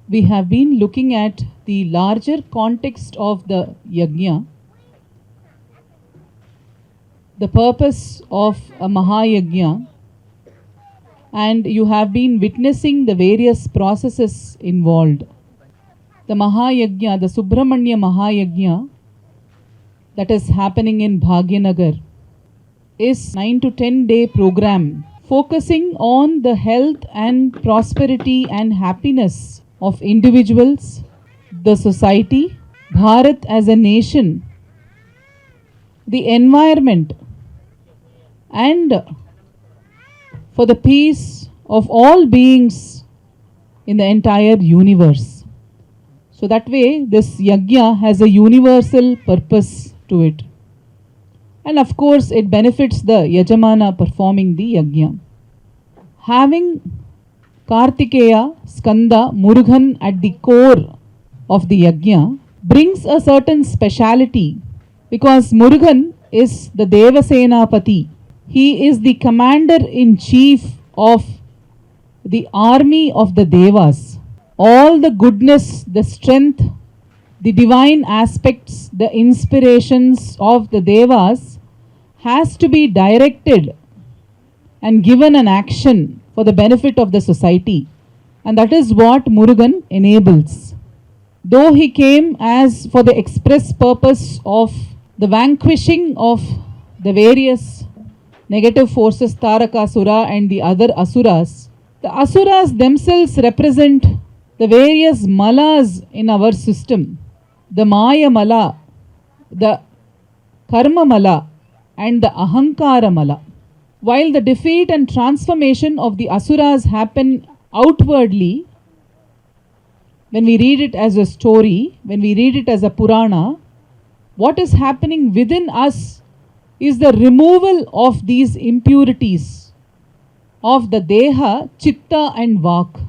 we have been looking at the larger context of the yajna, the purpose of a Mahayajna, and you have been witnessing the various processes involved. The Mahayajna, the Subramanya Mahayajna that is happening in Bhagyanagar is 9 to 10 day program focusing on the health and prosperity and happiness of individuals, the society, Bharat as a nation, the environment, and for the peace of all beings in the entire universe. So that way, this yajna has a universal purpose to it. And of course, it benefits the Yajamana performing the yajna. Having Kartikeya, Skanda, Murugan at the core of the yajna brings a certain speciality because Murugan is the Devasena Pati. He is the commander-in-chief of the army of the Devas. All the goodness, the strength, the divine aspects, the inspirations of the Devas has to be directed and given an action for the benefit of the society. And that is what Murugan enables. Though he came as for the express purpose of the vanquishing of the various negative forces, Tarakasura and the other Asuras, the Asuras themselves represent the various malas in our system. The Maya Mala, the Karma Mala and the Ahankara Mala. While the defeat and transformation of the Asuras happen outwardly, when we read it as a story, when we read it as a Purana, what is happening within us is the removal of these impurities of the Deha, Chitta and Vak.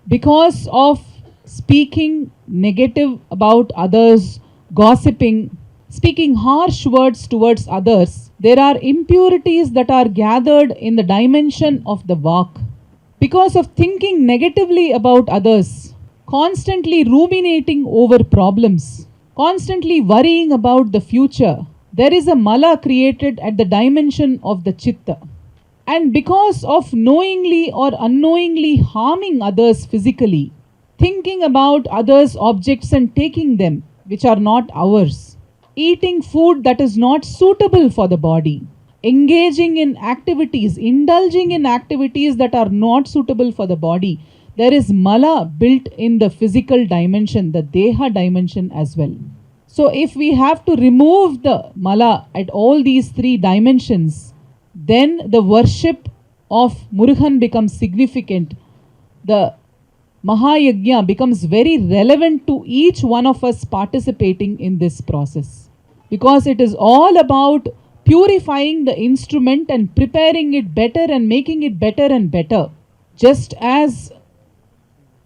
Because of speaking negative about others, gossiping, speaking harsh words towards others, there are impurities that are gathered in the dimension of the Vak. Because of thinking negatively about others, constantly ruminating over problems, constantly worrying about the future, there is a mala created at the dimension of the chitta. And because of knowingly or unknowingly harming others physically, thinking about others' objects and taking them, which are not ours, eating food that is not suitable for the body, engaging in activities, indulging in activities that are not suitable for the body, there is mala built in the physical dimension, the deha dimension as well. So if we have to remove the mala at all these three dimensions, then the worship of Murugan becomes significant. The Mahayajna becomes very relevant to each one of us participating in this process. Because it is all about purifying the instrument and preparing it better and making it better and better. Just as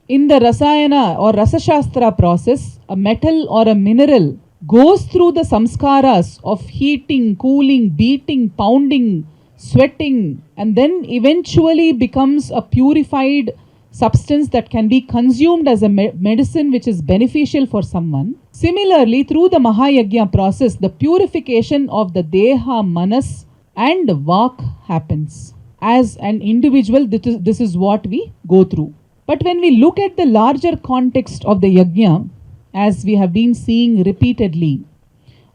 in the Rasayana or Rasashastra process, a metal or a mineral goes through the samskaras of heating, cooling, beating, pounding, sweating, and then eventually becomes a purified substance that can be consumed as a medicine which is beneficial for someone. Similarly, through the Mahayajna process, the purification of the Deha, Manas and Vak happens. As an individual, this is what we go through. But when we look at the larger context of the yajna, as we have been seeing repeatedly,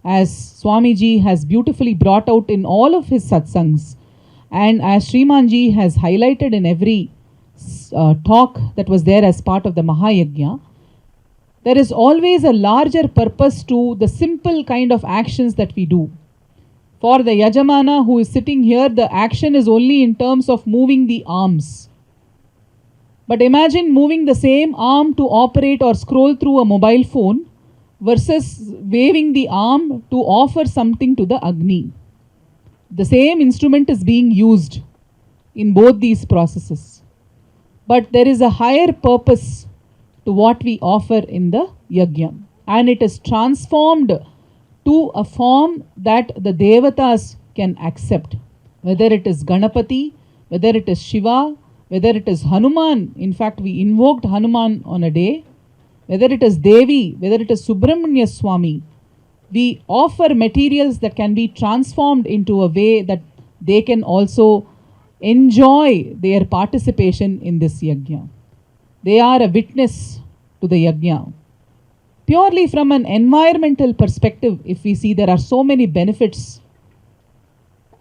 as Swamiji has beautifully brought out in all of his satsangs, and as Shriman ji has highlighted in every talk that was there as part of the Mahayajna, there is always a larger purpose to the simple kind of actions that we do. For the Yajamana who is sitting here, the action is only in terms of moving the arms. But imagine moving the same arm to operate or scroll through a mobile phone versus waving the arm to offer something to the Agni. The same instrument is being used in both these processes. But there is a higher purpose to what we offer in the yajna. And it is transformed to a form that the Devatas can accept. Whether it is Ganapati, whether it is Shiva, whether it is Hanuman, in fact we invoked Hanuman on a day, whether it is Devi, whether it is Subramanya Swami, we offer materials that can be transformed into a way that they can also enjoy their participation in this yajna. They are a witness to the yajna. Purely from an environmental perspective, if we see, there are so many benefits.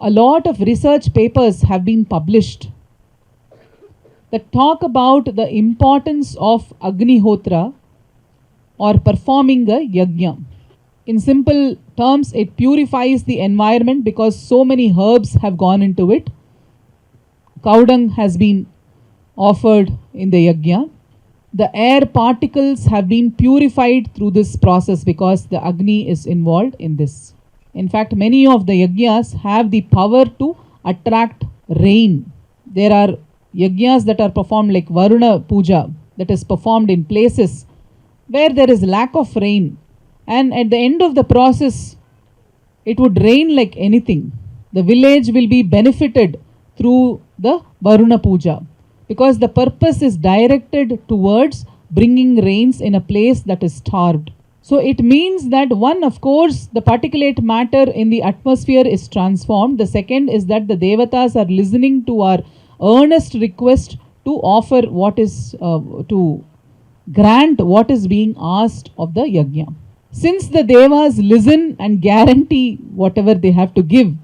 A lot of research papers have been published that talk about the importance of Agnihotra or performing a yajna. In simple terms, it purifies the environment because so many herbs have gone into it. Cow dung has been offered in the yajna. The air particles have been purified through this process because the Agni is involved in this. In fact, many of the yajnas have the power to attract rain. There are yajnas that are performed like Varuna Puja, that is performed in places where there is lack of rain. And at the end of the process, it would rain like anything. The village will be benefited through the Varuna Puja because the purpose is directed towards bringing rains in a place that is starved. So it means that one, of course, the particulate matter in the atmosphere is transformed. The second is that the devatas are listening to our earnest request to offer what is, to grant what is being asked of the yajna. Since the devas listen and guarantee whatever they have to give,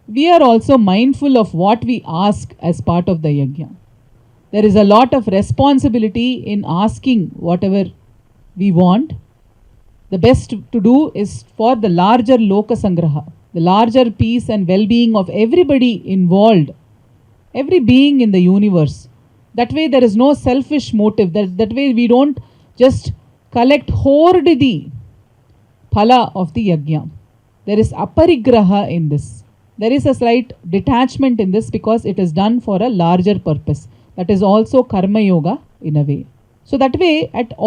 we are also mindful of what we ask as part of the yajna. There is a lot of responsibility in asking whatever we want. The best to do is for the larger loka sangraha, the larger peace and well-being of everybody involved, every being in the universe. That way there is no selfish motive. That way we don't just hoard the phala of the yajna. There is aparigraha in this. There is a slight detachment in this because it is done for a larger purpose. That is also karma yoga in a way. So that way at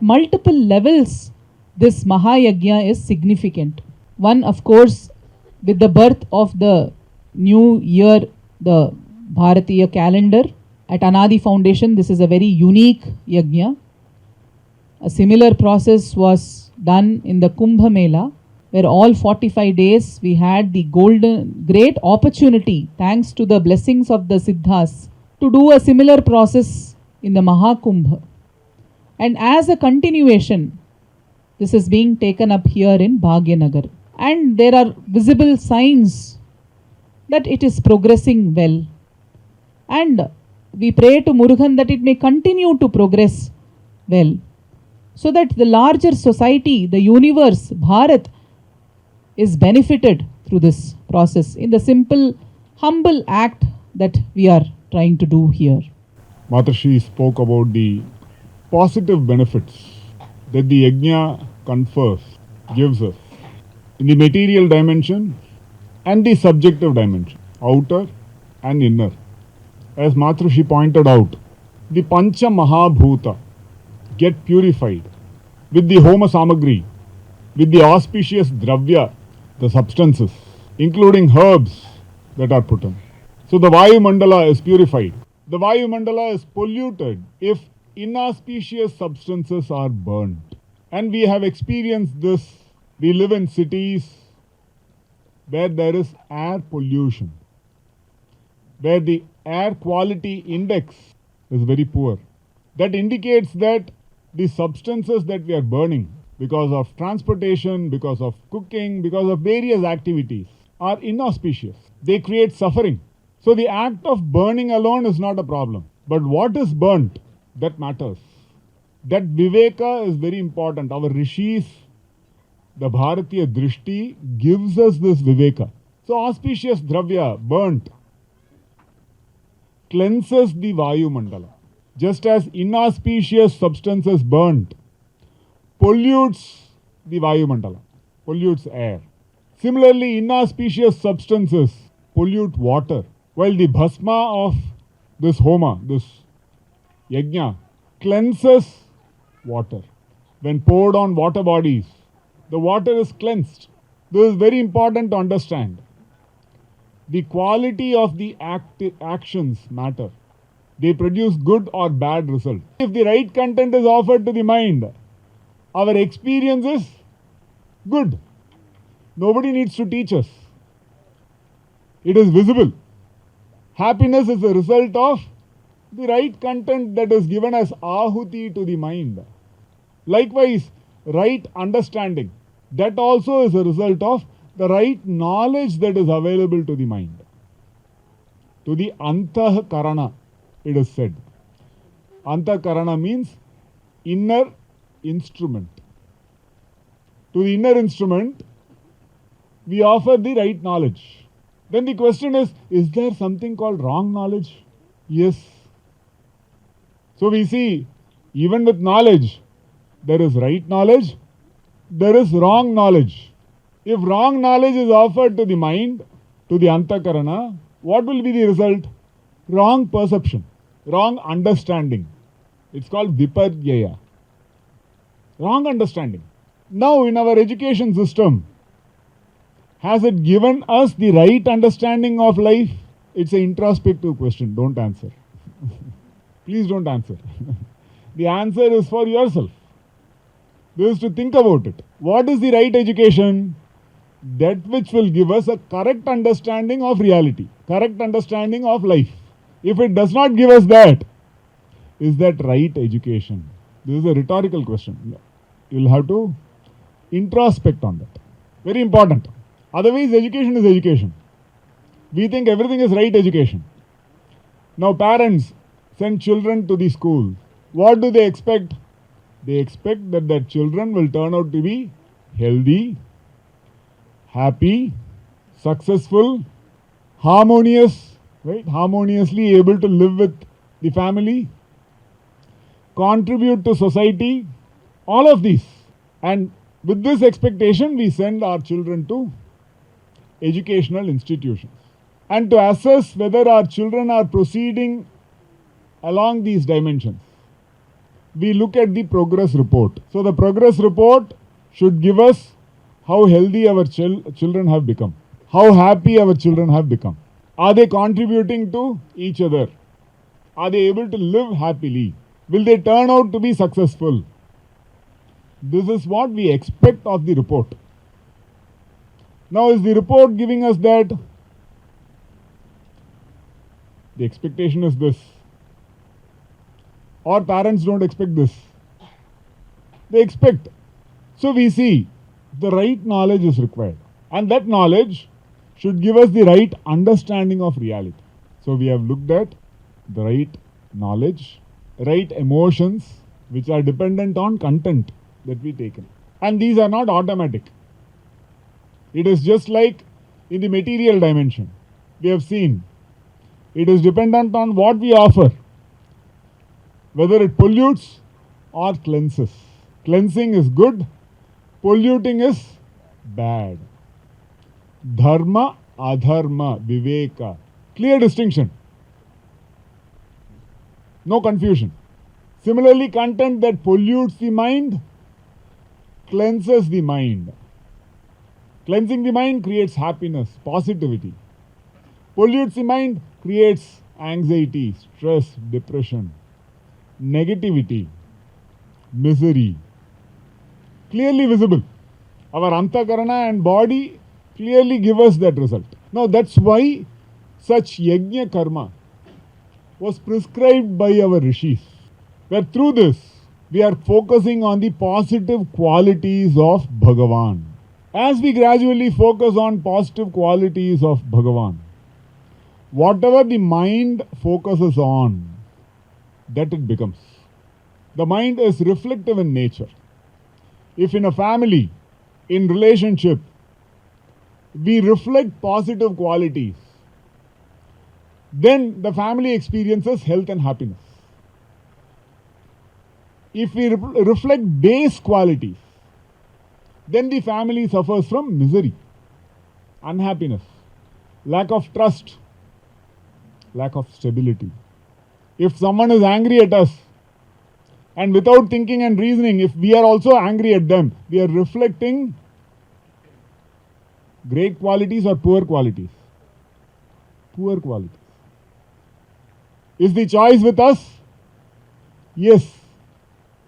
multiple levels, this Mahayajna is significant. One, of course, with the birth of the new year, the Bharatiya calendar, at Anaadi Foundation, this is a very unique yajna. A similar process was done in the Kumbh Mela, where all 45 days we had the great opportunity, thanks to the blessings of the Siddhas, to do a similar process in the Mahakumbh. And as a continuation, this is being taken up here in Bhagyanagar. And there are visible signs that it is progressing well. And we pray to Murugan that it may continue to progress well, so that the larger society, the universe, Bharat, is benefited through this process in the simple, humble act that we are trying to do here. Matrushree spoke about the positive benefits that the yajna confers, gives us, in the material dimension and the subjective dimension, outer and inner. As Matrushree pointed out, the Pancha Mahabhuta get purified with the Homa Samagri, with the auspicious Dravya, the substances, including herbs that are put in. So the Vayu Mandala is purified. The Vayu Mandala is polluted if inauspicious substances are burnt. And we have experienced this. We live in cities where there is air pollution, where the air quality index is very poor. That indicates that the substances that we are burning because of transportation, because of cooking, because of various activities are inauspicious. They create suffering. So the act of burning alone is not a problem. But what is burnt, that matters. That viveka is very important. Our rishis, the Bharatiya Drishti, gives us this viveka. So auspicious dravya, burnt, cleanses the Vayu Mandala. Just as inauspicious substances burnt pollutes the Vayu Mandala, pollutes air. Similarly, inauspicious substances pollute water, while the bhasma of this homa, this yajna, cleanses water. When poured on water bodies, the water is cleansed. This is very important to understand. The quality of the actions matter. They produce good or bad results. If the right content is offered to the mind, our experience is good. Nobody needs to teach us. It is visible. Happiness is a result of the right content that is given as ahuti to the mind. Likewise, right understanding, that also is a result of the right knowledge that is available to the mind. To the antah-karana, it is said. Antah-karana means inner instrument. To the inner instrument, we offer the right knowledge. Then the question is there something called wrong knowledge? Yes. So we see, even with knowledge, there is right knowledge, there is wrong knowledge. If wrong knowledge is offered to the mind, to the antakarana, what will be the result? Wrong perception, wrong understanding. It's called viparyaya. Wrong understanding. Now in our education system, has it given us the right understanding of life? It's an introspective question. Don't answer. Please don't answer. The answer is for yourself. This is to think about it. What is the right education? That which will give us a correct understanding of reality, correct understanding of life. If it does not give us that, is that right education? This is a rhetorical question. You will have to introspect on that. Very important. Otherwise, education is education. We think everything is right education. Now, parents send children to the school. What do they expect? They expect that their children will turn out to be healthy, happy, successful, harmonious, right? Harmoniously able to live with the family, contribute to society, all of these. And with this expectation, we send our children to educational institutions. And to assess whether our children are proceeding along these dimensions, we look at the progress report. So the progress report should give us how healthy our children have become, how happy our children have become. Are they contributing to each other? Are they able to live happily? Will they turn out to be successful? This is what we expect of the report. Now, is the report giving us that? The expectation is this. Or parents don't expect this. They expect. So we see the right knowledge is required. And that knowledge should give us the right understanding of reality. So we have looked at the right knowledge, right emotions, which are dependent on content that we take in. And these are not automatic. It is just like in the material dimension. We have seen it is dependent on what we offer, whether it pollutes or cleanses. Cleansing is good, polluting is bad. Dharma, adharma, viveka. Clear distinction. No confusion. Similarly, content that pollutes the mind cleanses the mind. Cleansing the mind creates happiness, positivity. Pollutes the mind creates anxiety, stress, depression, negativity, misery. Clearly visible. Our antakarana and body clearly give us that result. Now that's why such yajna karma was prescribed by our rishis. Where through this we are focusing on the positive qualities of Bhagavan. As we gradually focus on positive qualities of Bhagavan, whatever the mind focuses on, that it becomes. The mind is reflective in nature. If in a family, in relationship, we reflect positive qualities, then the family experiences health and happiness. If we reflect base qualities, then the family suffers from misery, unhappiness, lack of trust, lack of stability. If someone is angry at us, and without thinking and reasoning, if we are also angry at them, we are reflecting great qualities or poor qualities? Poor qualities. Is the choice with us? Yes.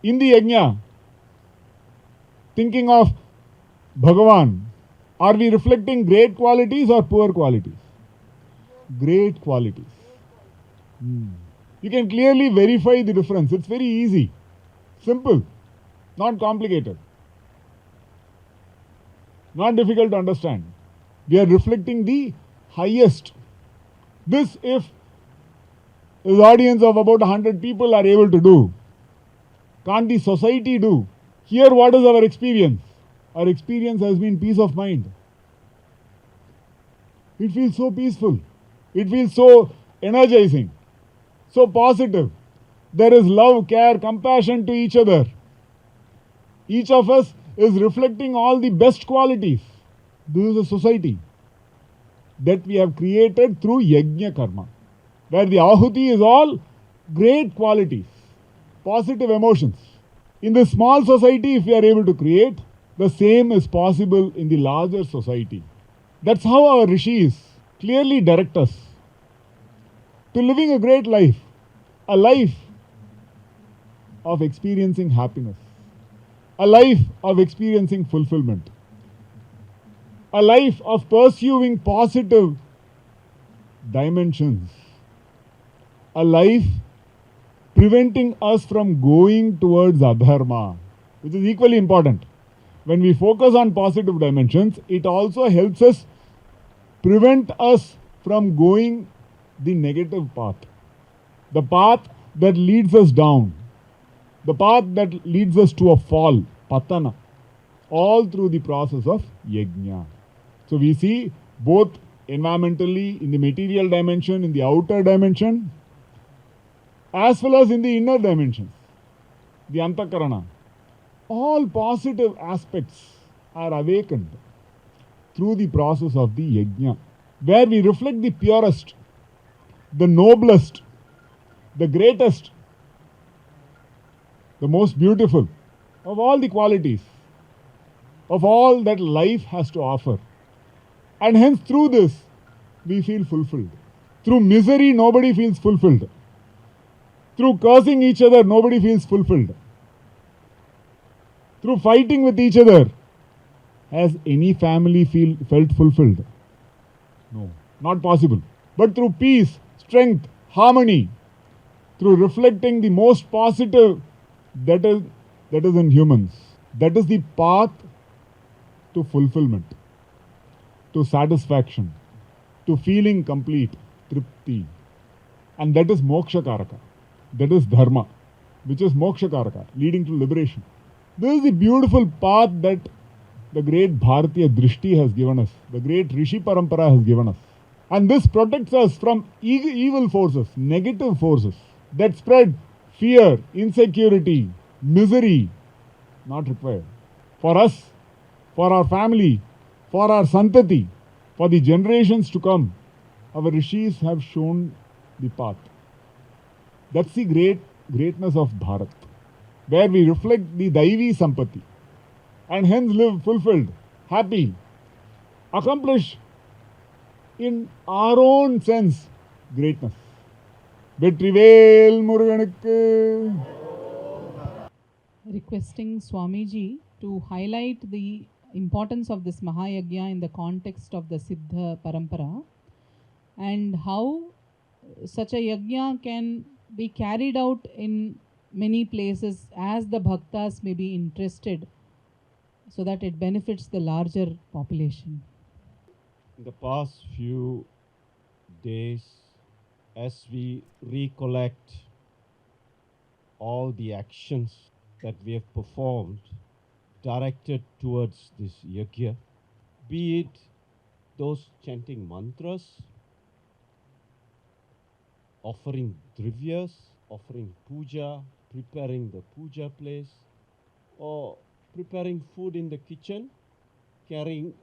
In the yajna, thinking of Bhagavan, are we reflecting great qualities or poor qualities? Great qualities. You can clearly verify the difference. It's very easy, simple, not complicated, not difficult to understand. We are reflecting the highest. This, if this audience of about 100 people are able to do, can't the society do? Here, what is our experience? Our experience has been peace of mind. It feels so peaceful. It feels so energizing, so positive. There is love, care, compassion to each other. Each of us is reflecting all the best qualities. This is a society that we have created through yajna karma, where the ahuti is all great qualities, positive emotions. In this small society, if we are able to create, the same is possible in the larger society. That's how our rishis clearly direct us to living a great life, a life of experiencing happiness, a life of experiencing fulfillment, a life of pursuing positive dimensions, a life preventing us from going towards adharma, which is equally important. When we focus on positive dimensions, it also helps us prevent us from going the negative path, the path that leads us down, the path that leads us to a fall, patana, all through the process of yajna. So we see both environmentally, in the material dimension, in the outer dimension, as well as in the inner dimensions, the antakarana. All positive aspects are awakened through the process of the yajna, where we reflect the purest, the noblest, the greatest, the most beautiful of all the qualities, of all that life has to offer. And hence through this, we feel fulfilled. Through misery, nobody feels fulfilled. Through cursing each other, nobody feels fulfilled. Through fighting with each other, has any family felt fulfilled? No, not possible. But through peace, strength, harmony, through reflecting the most positive that is in humans, that is the path to fulfillment, to satisfaction, to feeling complete, tripti. And that is moksha karaka. That is dharma, which is moksha karaka, leading to liberation. This is the beautiful path that the great Bharatiya Drishti has given us, the great Rishi Parampara has given us. And this protects us from evil forces, negative forces that spread fear, insecurity, misery. Not required. For us, for our family, for our santati, for the generations to come, our rishis have shown the path. That's the greatness of Bharat, where we reflect the Daivi Sampati and hence live fulfilled, happy, accomplish in our own sense greatness. Vetrivel Muruganukku. Requesting Swamiji to highlight the importance of this Mahayagya in the context of the Siddha Parampara and how such a yajna can be carried out in many places as the bhaktas may be interested so that it benefits the larger population. In the past few days, as we recollect all the actions that we have performed directed towards this yajna, be it those chanting mantras, offering drivyas, offering puja, preparing the puja place, or preparing food in the kitchen, carrying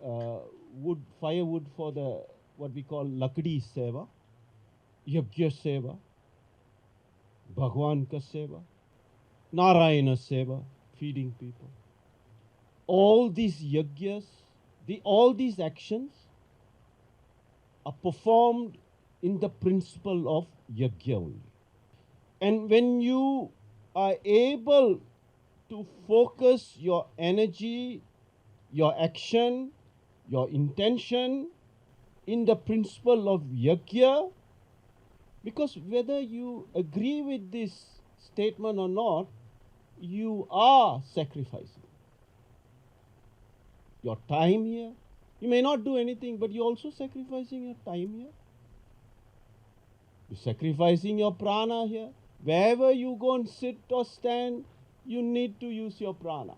firewood for the what we call lakdi seva, yajna seva, Bhagwan ka seva, Narayana seva, feeding people. All these yajnas, all these actions are performed in the principle of yajna only. And when you are able to focus your energy, your action, your intention in the principle of yajna, because whether you agree with this statement or not, you are sacrificing your time here. You may not do anything, but you're also sacrificing your time here. You're sacrificing your prana here. Wherever you go and sit or stand, you need to use your prana.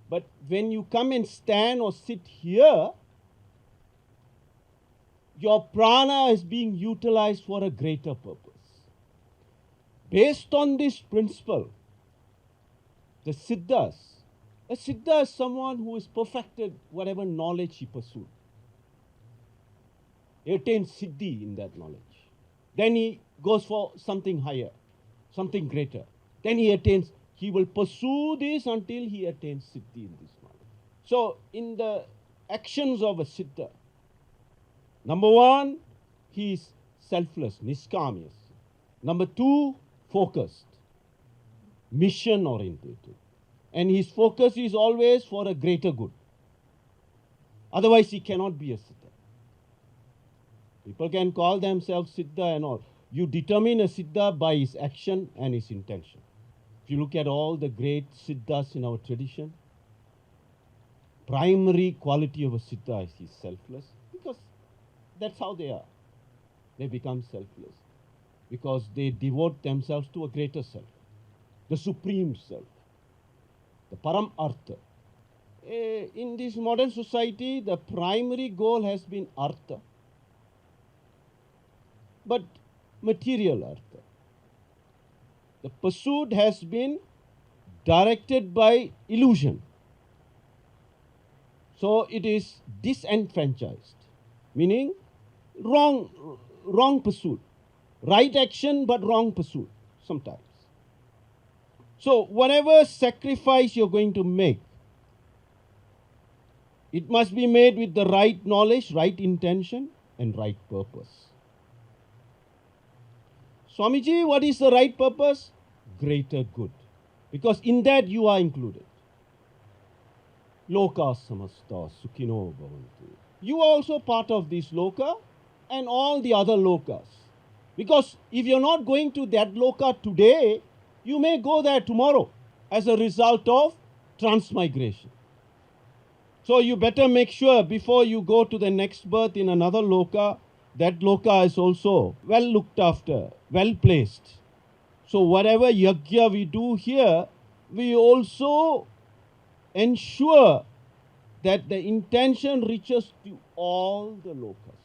But when you come and stand or sit here, your prana is being utilized for a greater purpose. Based on this principle, the Siddhas, a Siddha is someone who has perfected whatever knowledge he pursued. He attains Siddhi in that knowledge. Then he goes for something higher, something greater. Then he will pursue this until he attains Siddhi in this knowledge. So, in the actions of a Siddha, number one, he is selfless, niskamiya. Number two, focused, mission orientated. And his focus is always for a greater good. Otherwise, he cannot be a Siddha. People can call themselves Siddha and all. You determine a Siddha by his action and his intention. If you look at all the great Siddhas in our tradition, primary quality of a Siddha is he's selfless, because that's how they are. They become selfless because they devote themselves to a greater self, the supreme self, the Param Artha. In this modern society, the primary goal has been Artha, but material Artha. The pursuit has been directed by illusion. So it is disenfranchised, meaning wrong pursuit. Right action but wrong pursuit sometimes. So whatever sacrifice you're going to make, it must be made with the right knowledge, right intention, and right purpose. Swamiji, what is the right purpose? Greater good. Because in that you are included. Loka samasta sukhino bhavantu. You are also part of this loka and all the other lokas. Because if you're not going to that loka today, you may go there tomorrow as a result of transmigration. So you better make sure before you go to the next birth in another loka, that loka is also well looked after, well placed. So whatever yajna we do here, we also ensure that the intention reaches to all the lokas.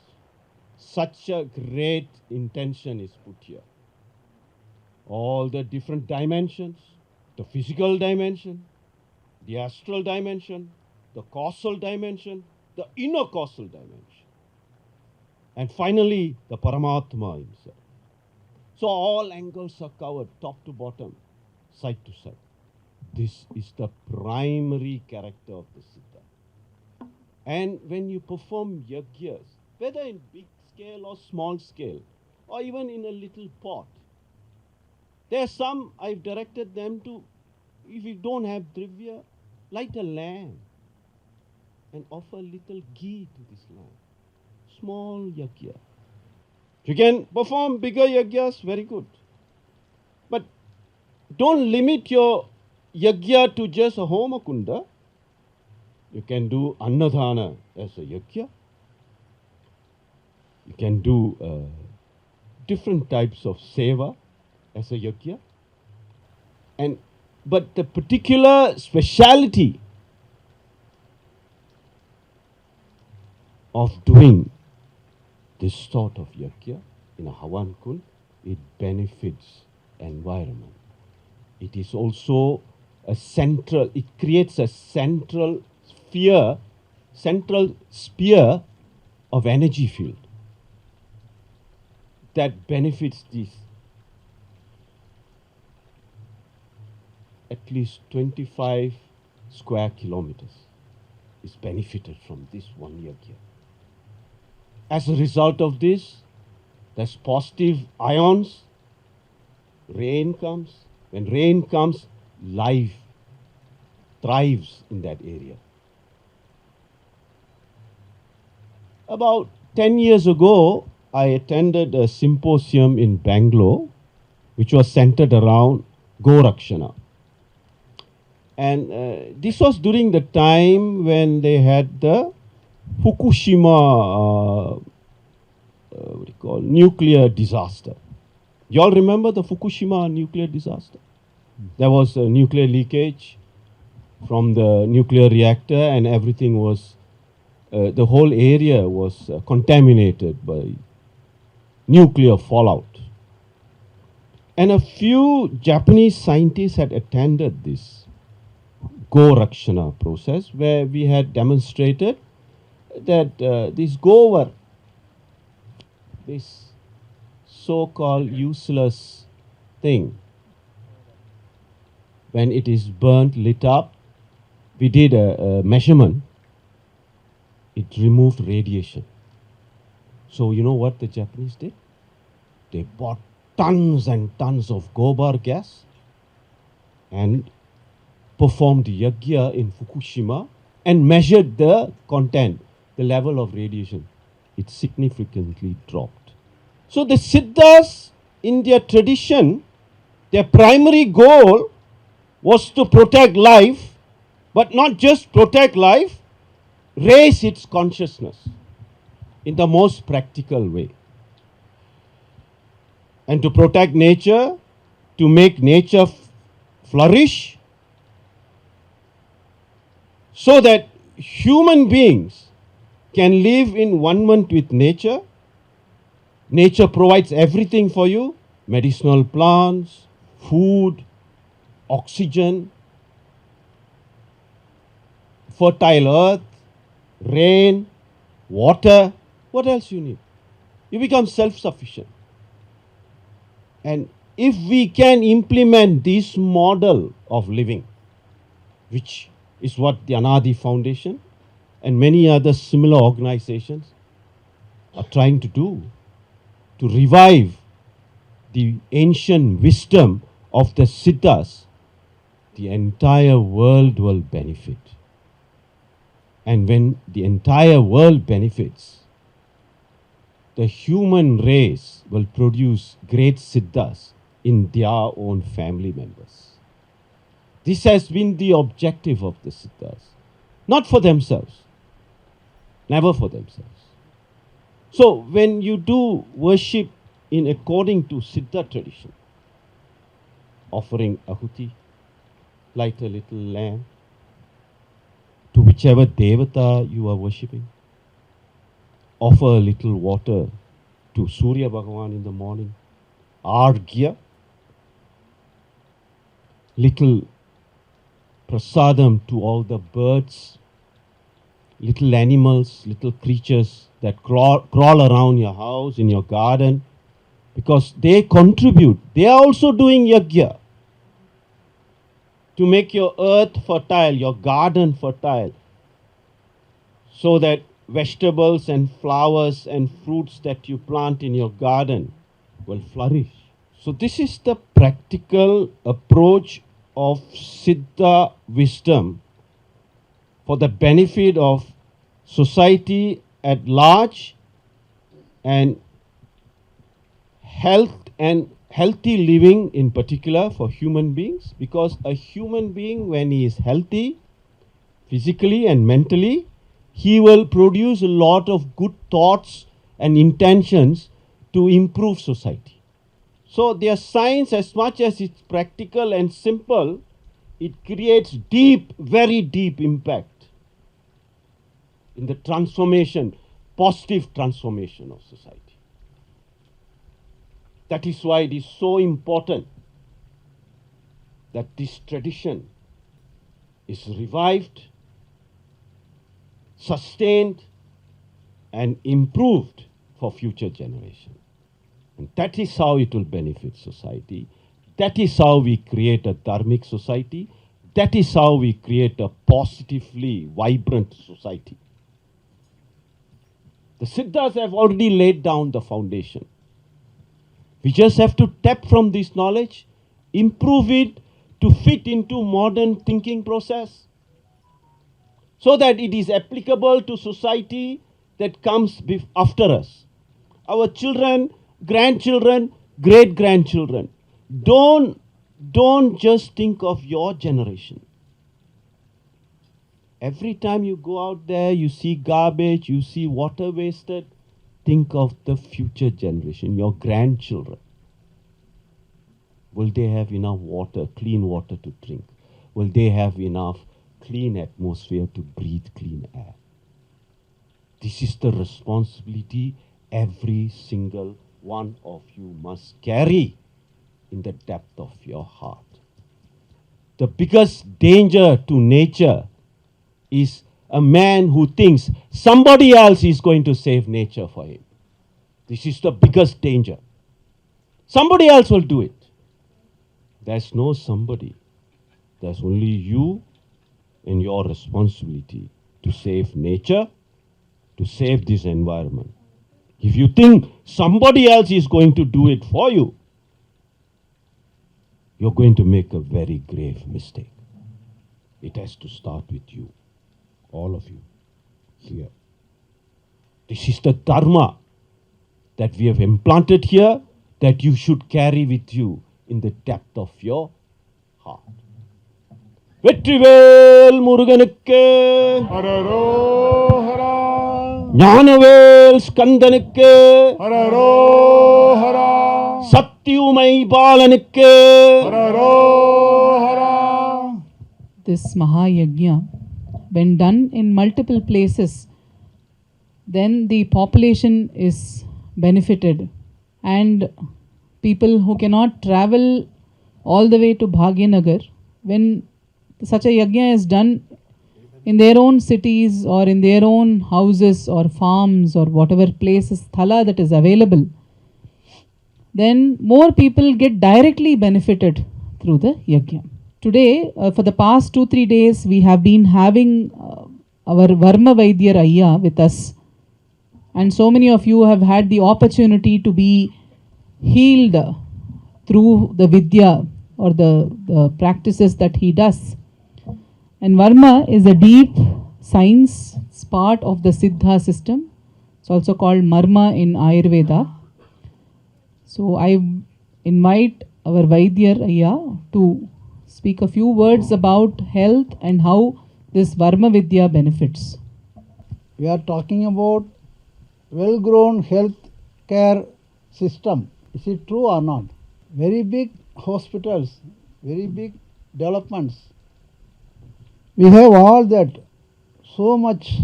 Such a great intention is put here. All the different dimensions, the physical dimension, the astral dimension, the causal dimension, the inner causal dimension, and finally the Paramatma himself. So all angles are covered, top to bottom, side to side. This is the primary character of the Siddha. And when you perform yajnas, whether in big scale or small scale, or even in a little pot, there are some I've directed them to, if you don't have drivya, light a lamp and offer a little ghee to this lamp. Small yajna. If you can perform bigger yajnas, very good. But don't limit your yajna to just a homa kunda. You can do annadhana as a yajna. You can do different types of seva as a yajna. But the particular speciality of doing this sort of yajna in a Havan Kund, it benefits environment. It is also a central, it creates a central sphere of energy field that benefits this. At least 25 square kilometers is benefited from this one yajna. As a result of this, there's positive ions rain comes. When rain comes, life thrives in that area. About 10 years ago, I attended a symposium in Bangalore, which was centered around Gorakshana. And this was during the time when they had the Fukushima nuclear disaster. You all remember the Fukushima nuclear disaster? There was a nuclear leakage from the nuclear reactor, and everything was, the whole area was contaminated by nuclear fallout. And a few Japanese scientists had attended this Go-Rakshana process, where we had demonstrated that this gover, this so-called useless thing, when it is burnt, lit up, we did a measurement. It removed radiation. So you know what the Japanese did? They bought tons and tons of gobar gas and performed yajna in Fukushima and measured the content, the level of radiation. It significantly dropped. So the Siddhas in their tradition, their primary goal was to protect life, but not just protect life, raise its consciousness in the most practical way. And to protect nature, to make nature flourish, so that human beings can live in one with nature. Nature provides everything for you: medicinal plants, food, oxygen, fertile earth, rain, water. What else you need? You become self-sufficient. And if we can implement this model of living, which is what the Anaadi Foundation and many other similar organizations are trying to do, to revive the ancient wisdom of the Siddhas, the entire world will benefit. And when the entire world benefits, the human race will produce great Siddhas in their own family members. This has been the objective of the Siddhas. Not for themselves. Never for themselves. So when you do worship in according to Siddha tradition, offering ahuti, light a little lamp, to whichever devata you are worshipping, offer a little water to Surya Bhagavan in the morning, argya, little prasadam to all the birds, little animals, little creatures that crawl around your house, in your garden, because they contribute. They are also doing yajna to make your earth fertile, your garden fertile, so that vegetables and flowers and fruits that you plant in your garden will flourish. So this is the practical approach of Siddha wisdom for the benefit of society at large and health and healthy living in particular for human beings, because a human being, when he is healthy physically and mentally, he will produce a lot of good thoughts and intentions to improve society. So their science, as much as it's practical and simple, it creates deep, very deep impact in the transformation, positive transformation of society. That is why it is so important that this tradition is revived, sustained, and improved for future generations. And that is how it will benefit society. That is how we create a dharmic society. That is how we create a positively vibrant society. The Siddhas have already laid down the foundation. We just have to tap from this knowledge, improve it to fit into modern thinking process, so that it is applicable to society that comes after us. Our children, grandchildren, great-grandchildren. Don't just think of your generation. Every time you go out there, you see garbage, you see water wasted, think of the future generation, your grandchildren. Will they have enough water, clean water to drink? Will they have enough clean atmosphere to breathe clean air? This is the responsibility every single one of you must carry in the depth of your heart. The biggest danger to nature is a man who thinks somebody else is going to save nature for him. This is the biggest danger. Somebody else will do it. There's no somebody. There's only you and your responsibility to save nature, to save this environment. If you think somebody else is going to do it for you, you're going to make a very grave mistake. It has to start with you, all of you here. This is the Dharma that we have implanted here, that you should carry with you in the depth of your heart. Vetrivel Muruganukke, Hararohara, Jnanavel Skandanukke, Hararohara, Satyumai Balanukke. Hararohara. This Mahayajna, when done in multiple places, then the population is benefited, and people who cannot travel all the way to Bhagyanagar, when such a yajna is done in their own cities or in their own houses or farms or whatever places, thala that is available, then more people get directly benefited through the yajna. Today, for the past 2-3 days, we have been having our Varma Vaidya Ayya with us. And so many of you have had the opportunity to be healed through the Vidya or the practices that he does. And Varma is a deep science. It's part of the Siddha system. It's also called Marma in Ayurveda. So I invite our Vaidya Ayya to speak a few words about health and how this Varma Vidya benefits. We are talking about well-grown health care system. Is it true or not? Very big hospitals, very big developments. We have all that, so much.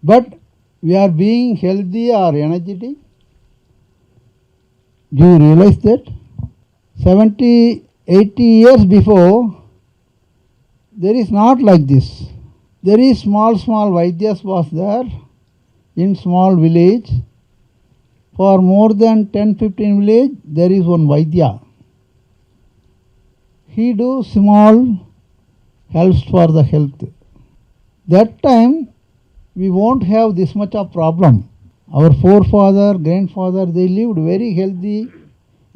But we are being healthy or energetic. Do you realize that? 70, 80 years before, there is not like this. There is small Vaidyas was there in small village. For more than 10-15 village, there is one Vaidya. He do small helps for the health. That time, we won't have this much of problem. Our forefather, grandfather, they lived very healthy,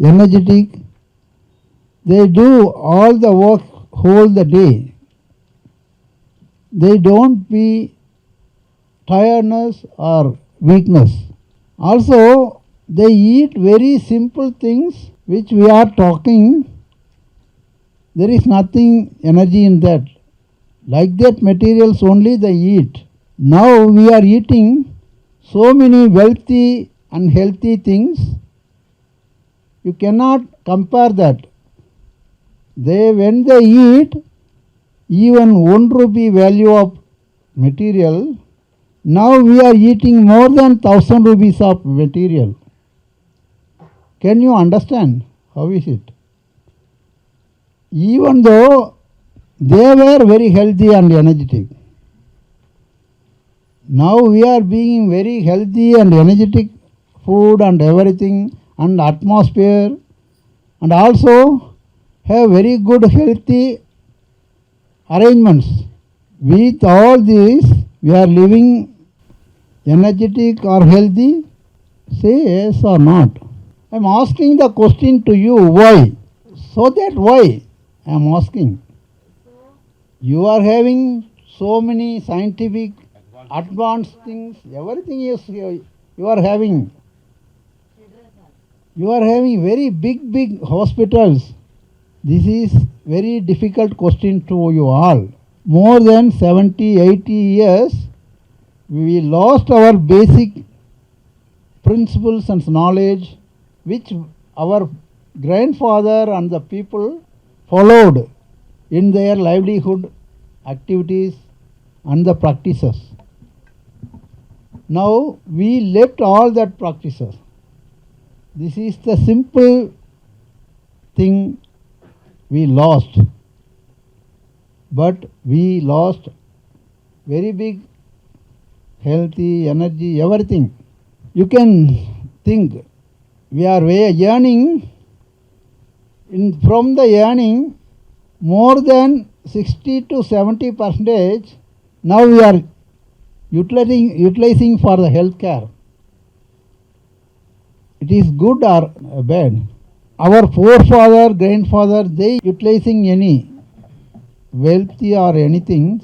energetic. They do all the work whole the day. They don't be tiredness or weakness. Also, they eat very simple things which we are talking. There is nothing energy in that. Like that materials only they eat. Now we are eating so many wealthy and healthy things. You cannot compare that. When they eat, even 1 rupee value of material, now we are eating more than 1,000 rupees of material. Can you understand? How is it? Even though they were very healthy and energetic. Now we are being very healthy and energetic, food and everything, and atmosphere, and also have very good healthy arrangements. With all this, we are living energetic or healthy? Say yes or not. I am asking the question to you, why? So that why I am asking. You are having so many scientific advanced things, everything is you are having. You are having very big hospitals. This is very difficult question to you all. More than 70, 80 years, we lost our basic principles and knowledge which our grandfather and the people followed in their livelihood activities and the practices. Now we left all that practices. This is the simple thing we lost. But we lost very big healthy, energy, everything. You can think we are yearning. From the yearning, more than 60 to 70% now we are utilizing for the health care. It is good or bad. Our forefather, grandfather, they utilizing any wealthy or anything.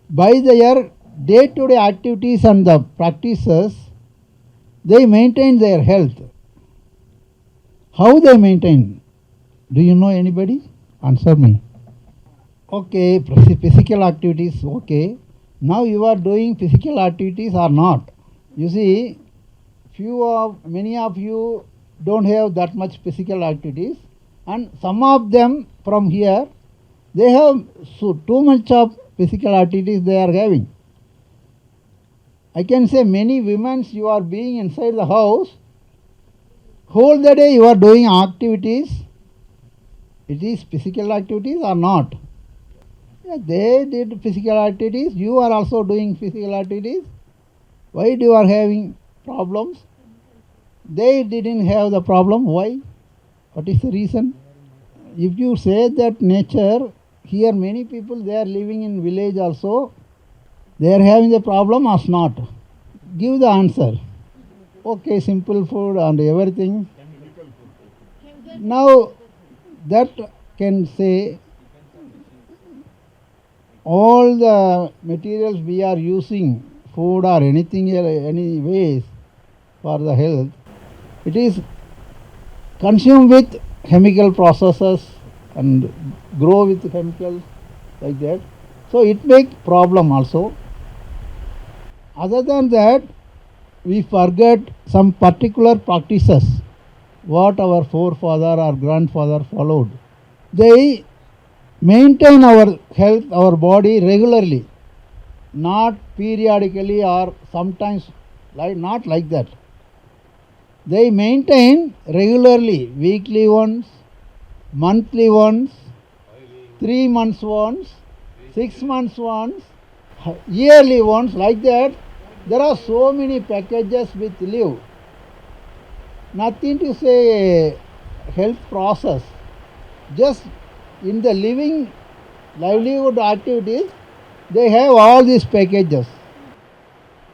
By their day-to-day activities and the practices, they maintain their health. How they maintain? Do you know anybody? Answer me. Okay, physical activities, okay. Now you are doing physical activities or not? You see, many of you don't have that much physical activities, and some of them from here, they have too much of physical activities they are having. I can say many women, you are being inside the house, whole the day you are doing activities. It is physical activities or not? Yeah, they did physical activities, you are also doing physical activities. Why do you are having problems? They didn't have the problem. Why? What is the reason? If you say that nature, here many people, they are living in village also, they are having the problem or not? Give the answer. Okay, simple food and everything. Now that can say all the materials we are using, food or anything, any ways for the health, it is consumed with chemical processes and grow with chemicals like that. So it makes problem also. Other than that, we forget some particular practices what our forefather or grandfather followed. They maintain our health, our body regularly, not periodically or sometimes not like that. They maintain regularly, weekly once, monthly once, 3 months once, 6 months once, yearly once, like that. There are so many packages with leave. Nothing to say health process. Just in the livelihood activities, they have all these packages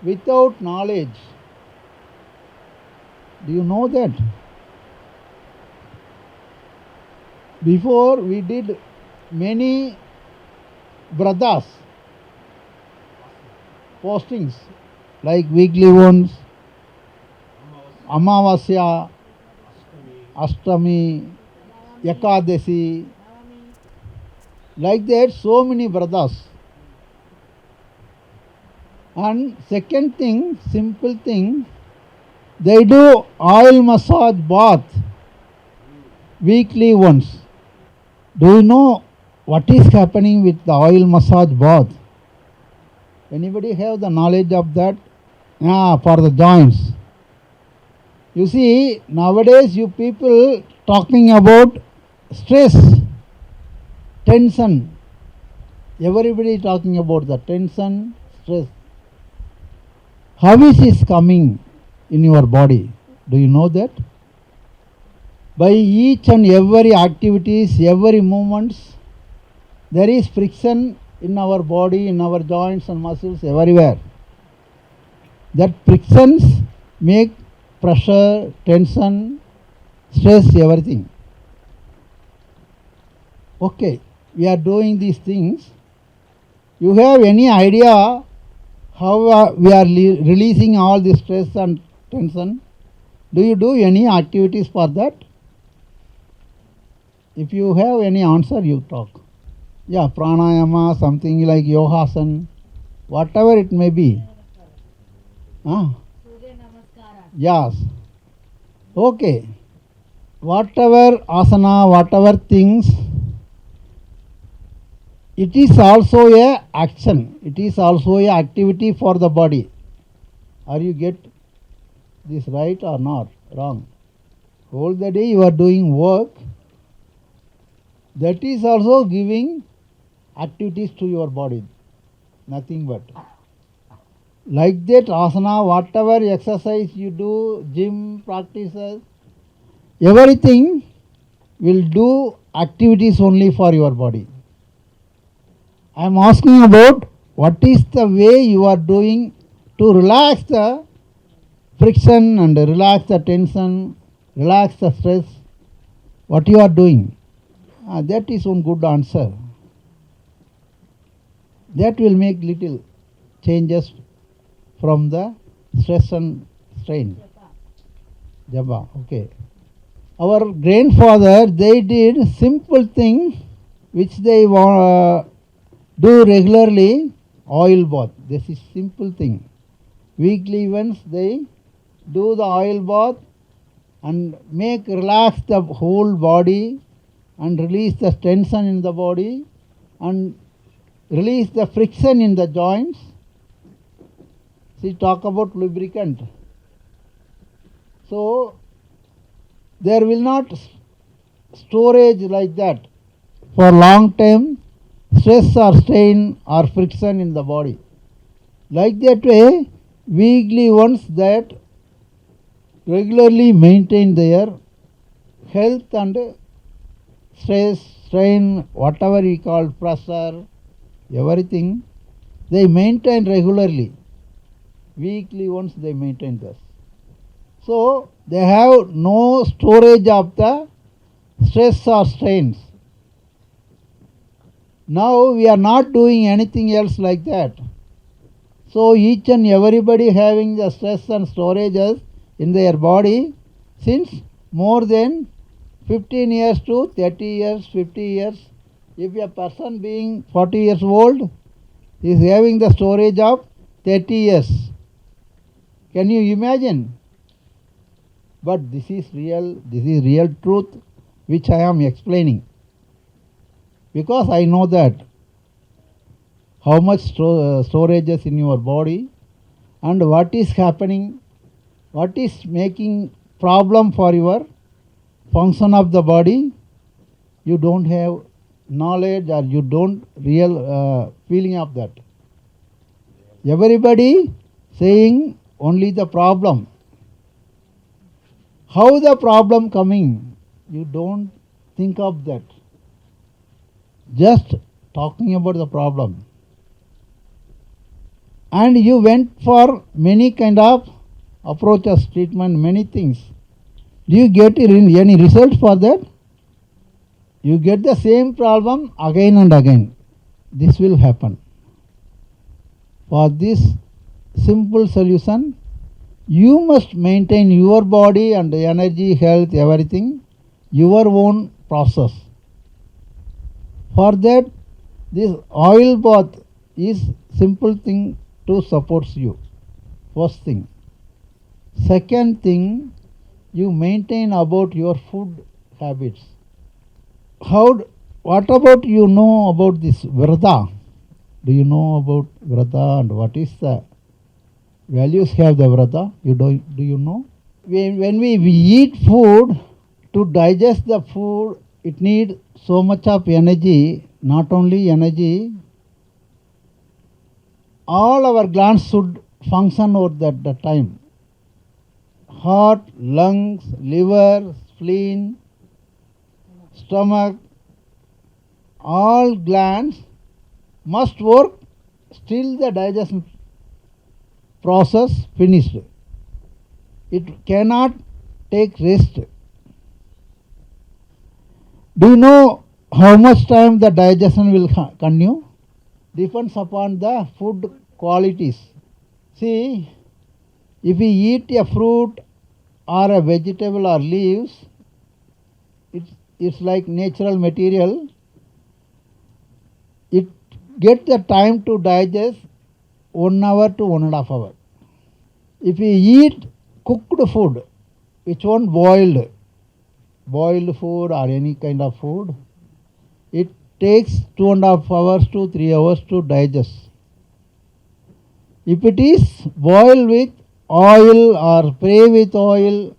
without knowledge. Do you know that? Before we did many bratas, postings, like weekly ones, Amavasya, Ashtami, Ekadasi, like that so many bratas. And second thing, simple thing, they do oil massage bath weekly once. Do you know what is happening with the oil massage bath? Anybody have the knowledge of that? For the joints. You see, nowadays you people talking about stress, tension. Everybody talking about the tension, stress. How is this coming in your body? Do you know that? By each and every activities, every movements, there is friction in our body, in our joints and muscles, everywhere. That frictions make pressure, tension, stress, everything. Okay, we are doing these things. You have any idea how we are releasing all the stress and tension? Do you do any activities for that? If you have any answer, you talk. Yeah, pranayama, something like yogasana, whatever it may be. Yes. Okay. Whatever asana, whatever things, it is also a action. It is also a activity for the body. Are you get this right or not? Wrong. Whole the day you are doing work. That is also giving activities to your body. Nothing but. Like that asana, whatever exercise you do, gym practices, everything will do activities only for your body. I am asking about what is the way you are doing to relax the friction and relax the tension, relax the stress. What you are doing? That is one good answer. That will make little changes from the stress and strain. Japa, okay. Our grandfather, they did simple thing which they do regularly, oil bath. This is simple thing. Weekly once they do the oil bath and make relax the whole body and release the tension in the body and release the friction in the joints. See, talk about lubricant. So there will not storage like that for long time stress or strain or friction in the body. Like that way, weekly once that regularly maintain their health and stress, strain, whatever we call pressure, everything, they maintain regularly. Weekly once they maintain this. So they have no storage of the stress or strains. Now we are not doing anything else like that. So each and everybody having the stress and storages in their body since more than 15 years to 30 years, 50 years. If a person being 40 years old is having the storage of 30 years. Can you imagine? But this is real truth which I am explaining. Because I know that how much storage is in your body and what is happening, what is making problem for your function of the body. You don't have knowledge or you don't real feeling of that. Everybody saying only the problem. How the problem coming? You don't think of that. Just talking about the problem. And you went for many kind of approaches, treatment, many things. Do you get any result for that? You get the same problem again and again. This will happen. For this simple solution, you must maintain your body and energy, health, everything, your own process. For that, this oil bath is simple thing to support you. First thing. Second thing, you maintain about your food habits. What about you know about this vrata? Do you know about vrata and what is the values have the vrata? Do you know? When we eat food, to digest the food, it needs so much of energy, not only energy, all our glands should function at that time. Heart, lungs, liver, spleen, stomach, all glands must work till the digestion process finished. It cannot take rest. Do you know how much time the digestion will continue? Depends upon the food qualities. See, if we eat a fruit or a vegetable or leaves, it's like natural material. It gets the time to digest 1 hour to 1.5 hours. If we eat cooked food, which one boiled food or any kind of food, it takes 2.5 hours to 3 hours to digest. If it is boiled with oil or fry with oil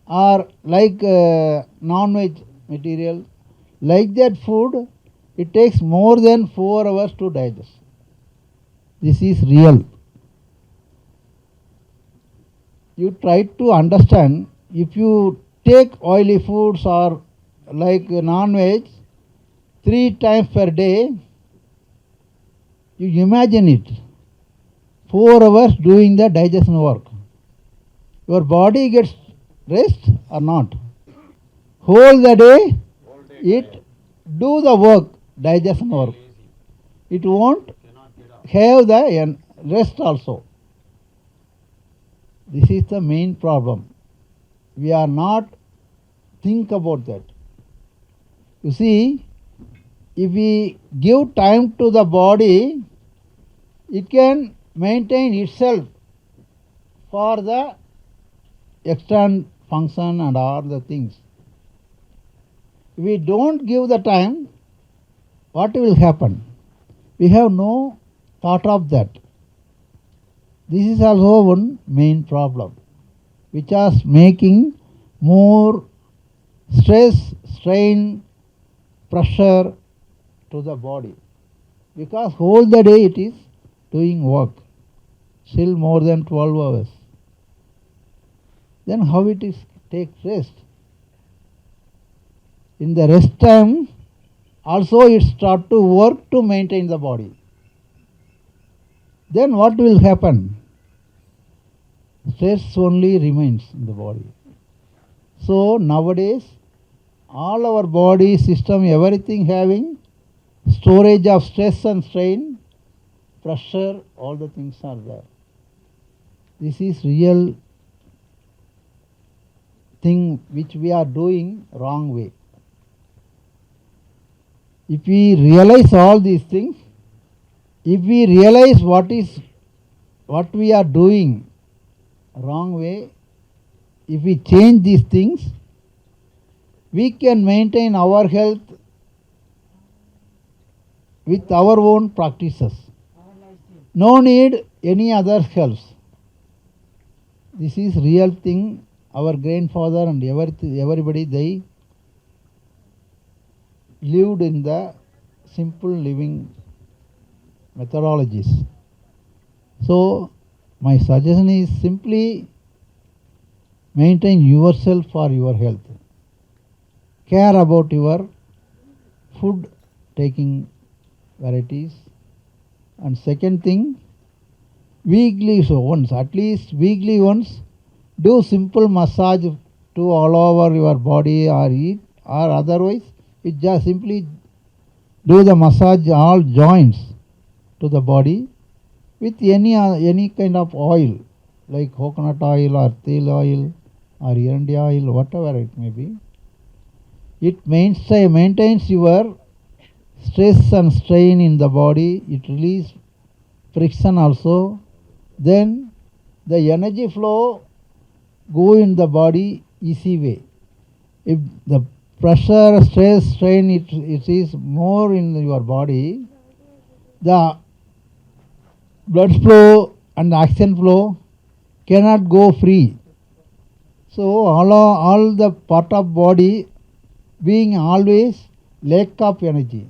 or like non-veg material, like that food, it takes more than 4 hours to digest. This is real. You try to understand, if you take oily foods or like non-veg 3 times per day, you imagine it, 4 hours doing the digestion work. Your body gets rest or not? Whole the day it do the work, digestion work. It won't have the rest also. This is the main problem. We are not think about that. You see, if we give time to the body, it can maintain itself for the external function and all the things. If we don't give the time, what will happen? We have no thought of that. This is also one main problem, which is making more stress, strain, pressure to the body. Because whole the day it is doing work, still more than 12 hours. Then how it is take rest? In the rest time, also it start to work to maintain the body. Then what will happen? Stress only remains in the body. So nowadays, all our body system, everything having storage of stress and strain, pressure, all the things are there. This is real thing which we are doing wrong way. If we realize all these things, if we realize what we are doing wrong way, if we change these things, we can maintain our health with our own practices. No need any other helps. This is real thing. Our grandfather and everybody, they lived in the simple living methodologies. So my suggestion is simply maintain yourself for your health. Care about your food taking varieties. And second thing, weekly once, at least weekly once, do simple massage to all over your body or eat, or otherwise it just simply do the massage all joints to the body with any kind of oil, like coconut oil or tail oil or erandi oil, whatever it may be. It maintains your stress and strain in the body. It releases friction also. Then the energy flow go in the body easy way. If the pressure, stress, strain, it is more in your body, the blood flow and oxygen flow cannot go free. So all the part of body being always lack of energy.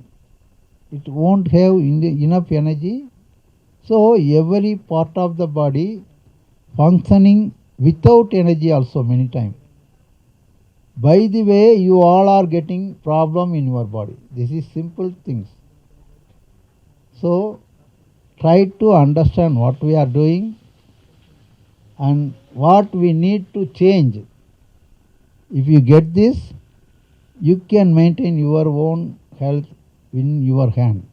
It won't have enough energy. So every part of the body functioning without energy also many times. By the way, you all are getting problem in your body. This is simple things. So try to understand what we are doing and what we need to change. If you get this, you can maintain your own health in your hand.